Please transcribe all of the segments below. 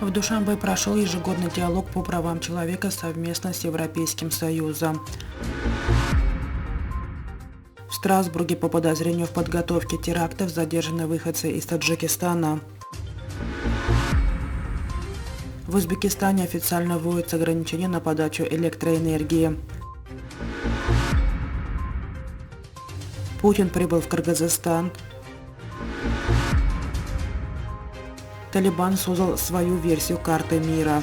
В Душанбе прошел ежегодный диалог по правам человека совместно с Европейским Союзом. В Страсбурге по подозрению в подготовке терактов задержаны выходцы из Таджикистана. В Узбекистане официально вводятся ограничения на подачу электроэнергии. Путин прибыл в Кыргызстан. Талибан создал свою версию карты мира.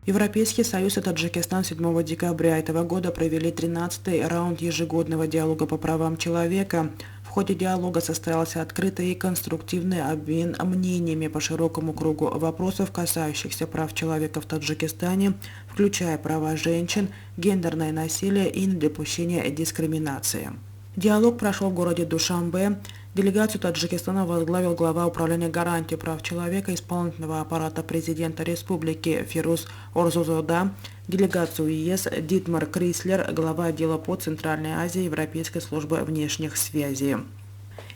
Европейский Союз и Таджикистан 7 декабря этого года провели 13-й раунд ежегодного диалога по правам человека. В ходе диалога состоялся открытый и конструктивный обмен мнениями по широкому кругу вопросов, касающихся прав человека в Таджикистане, включая права женщин, гендерное насилие и недопущение дискриминации. Диалог прошел в городе Душанбе. Делегацию Таджикистана возглавил глава управления гарантии прав человека исполнительного аппарата президента республики Фируз Орзузода, делегацию ЕС Дитмар Крислер, глава отдела по Центральной Азии Европейской службы внешних связей.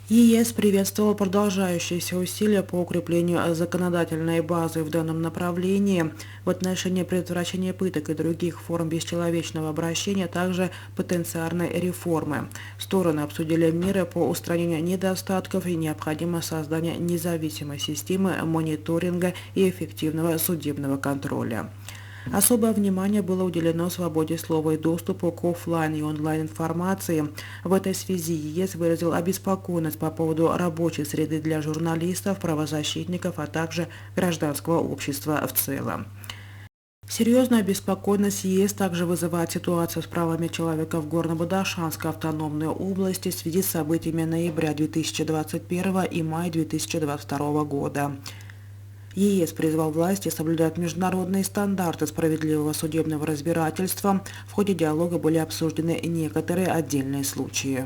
ЕС приветствовал продолжающиеся усилия по укреплению законодательной базы в данном направлении в отношении предотвращения пыток и других форм бесчеловечного обращения, а также потенциальной реформы. Стороны обсудили меры по устранению недостатков и необходимое создание независимой системы мониторинга и эффективного судебного контроля. Особое внимание было уделено свободе слова и доступу к офлайн и онлайн информации. В этой связи ЕС выразил обеспокоенность по поводу рабочей среды для журналистов, правозащитников, а также гражданского общества в целом. Серьезную обеспокоенность ЕС также вызывает ситуация с правами человека в Горно-Бадахшанской автономной области в связи с событиями ноября 2021 и мая 2022 года. ЕС призвал власти соблюдать международные стандарты справедливого судебного разбирательства. В ходе диалога были обсуждены некоторые отдельные случаи.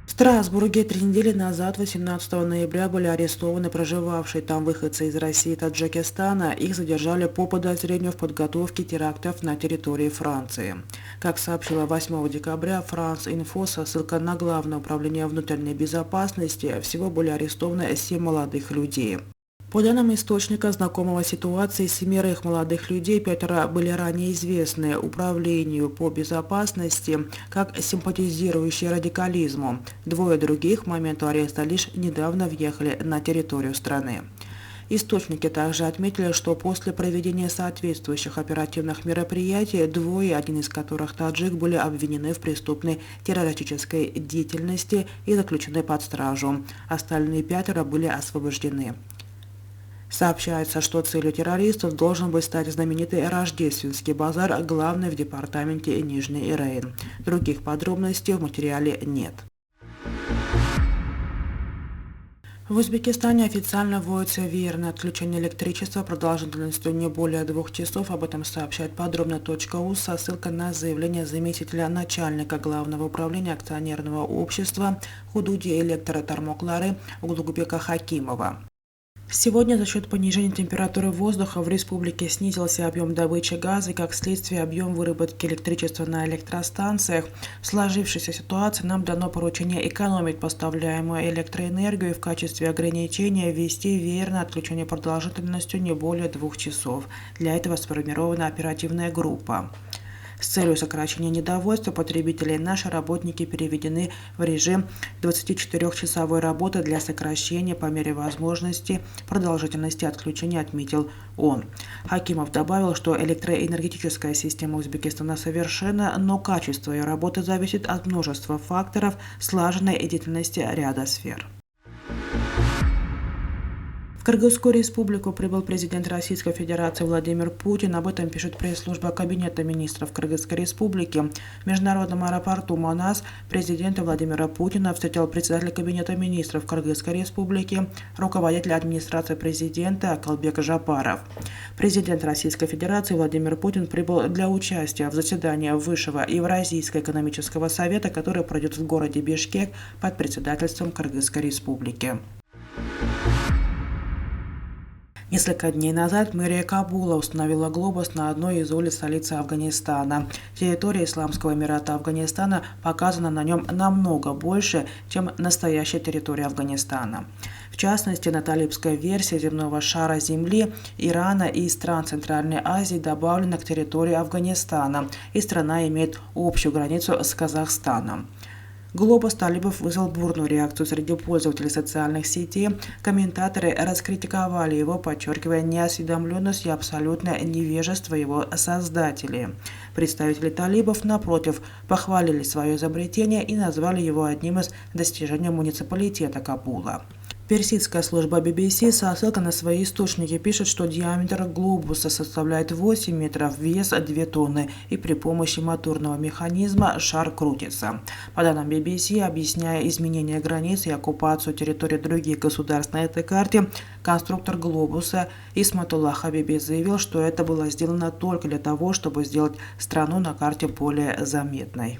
В Страсбурге 3 недели назад, 18 ноября, были арестованы проживавшие там выходцы из России и Таджикистана. Их задержали по подозрению в подготовке терактов на территории Франции. Как сообщила 8 декабря France Info со ссылкой на Главное управление внутренней безопасности, всего были арестованы 7 молодых людей. По данным источника, знакомого ситуации, 7 молодых людей, 5 были ранее известны Управлению по безопасности как симпатизирующие радикализму. 2 других к моменту ареста лишь недавно въехали на территорию страны. Источники также отметили, что после проведения соответствующих оперативных мероприятий 2, один из которых таджик, были обвинены в преступной террористической деятельности и заключены под стражу. Остальные 5 были освобождены. Сообщается, что целью террористов должен был стать знаменитый рождественский базар, главный в департаменте Нижний Рейн. Других подробностей в материале нет. В Узбекистане официально вводится веерное отключение электричества продолжительностью не более 2 часов. Об этом сообщает подробно.у со ссылкой на заявление заместителя начальника Главного управления акционерного общества Худуди Электротармоклары Улугбека Хакимова. Сегодня за счет понижения температуры воздуха в республике снизился объем добычи газа и, как следствие, объем выработки электричества на электростанциях. В сложившейся ситуации нам дано поручение экономить поставляемую электроэнергию и в качестве ограничения ввести веерное отключение продолжительностью не более 2 часов. Для этого сформирована оперативная группа. С целью сокращения недовольства потребителей наши работники переведены в режим 24-часовой работы для сокращения по мере возможности продолжительности отключения, отметил он. Хакимов добавил, что электроэнергетическая система Узбекистана совершенна, но качество ее работы зависит от множества факторов слаженной деятельности ряда сфер. В Кыргызскую республику прибыл президент Российской Федерации Владимир Путин. Об этом пишет пресс-служба Кабинета министров Кыргызской республики. В международном аэропорту Манас президента Владимира Путина встретил председатель Кабинета министров Кыргызской республики, руководитель администрации президента Калбек Жапаров. Президент Российской Федерации Владимир Путин прибыл для участия в заседании Высшего Евразийского экономического совета, который пройдет в городе Бишкек под председательством Кыргызской республики. Несколько дней назад мэрия Кабула установила глобус на одной из улиц столицы Афганистана. Территория Исламского Эмирата Афганистана показана на нем намного больше, чем настоящая территория Афганистана. В частности, на талибской версии земного шара Земли, Ирана и стран Центральной Азии добавлена к территории Афганистана, и страна имеет общую границу с Казахстаном. Глобус талибов вызвал бурную реакцию среди пользователей социальных сетей. Комментаторы раскритиковали его, подчеркивая неосведомленность и абсолютное невежество его создателей. Представители талибов, напротив, похвалили свое изобретение и назвали его одним из достижений муниципалитета Кабула. Персидская служба BBC со ссылкой на свои источники пишет, что диаметр глобуса составляет 8 метров, вес 2 тонны, и при помощи моторного механизма шар крутится. По данным BBC, объясняя изменение границ и оккупацию территории других государств на этой карте, конструктор глобуса Исматулла Хабиби заявил, что это было сделано только для того, чтобы сделать страну на карте более заметной.